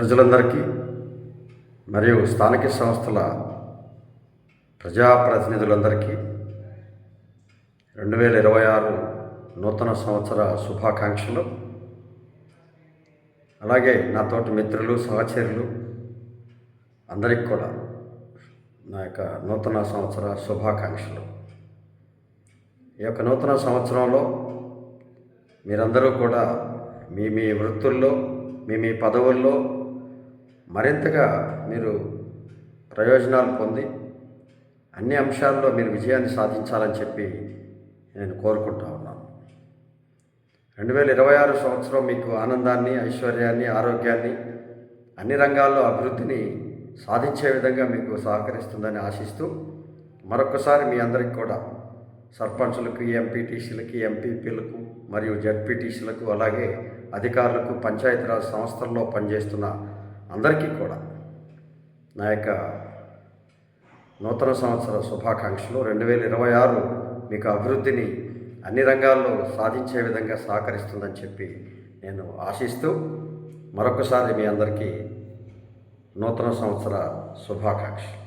ప్రజలందరికీ మరియు స్థానిక సంస్థల ప్రజాప్రతినిధులందరికీ 2026 నూతన సంవత్సర శుభాకాంక్షలు. అలాగే నా తోటి మిత్రులు, సహచరులు అందరికీ కూడా నా యొక్క నూతన సంవత్సర శుభాకాంక్షలు. ఈ యొక్క నూతన సంవత్సరంలో మీరందరూ కూడా మీ మీ వృత్తుల్లో, మీ పదవుల్లో మరింతగా మీరు ప్రయోజనాలు పొంది అన్ని అంశాల్లో మీరు విజయాన్ని సాధించాలని చెప్పి నేను కోరుకుంటా ఉన్నాను. 2026 సంవత్సరం మీకు ఆనందాన్ని, ఐశ్వర్యాన్ని, ఆరోగ్యాన్ని, అన్ని రంగాల్లో అభివృద్ధిని సాధించే విధంగా మీకు సహకరిస్తుందని ఆశిస్తూ మరొకసారి మీ అందరికీ కూడా సర్పంచులకు, ఎంపీటీసీలకి, ఎంపీపీలకు మరియు జడ్పీటీసీలకు, అలాగే అధికారులకు, పంచాయతీరాజ్ సంస్థల్లో పనిచేస్తున్న అందరికీ కూడా నా యొక్క నూతన సంవత్సర శుభాకాంక్షలు. 2026 మీకు అభివృద్ధిని అన్ని రంగాల్లో సాధించే విధంగా సహకరిస్తుందని చెప్పి నేను ఆశిస్తూ మరొకసారి మీ అందరికీ నూతన సంవత్సర శుభాకాంక్షలు.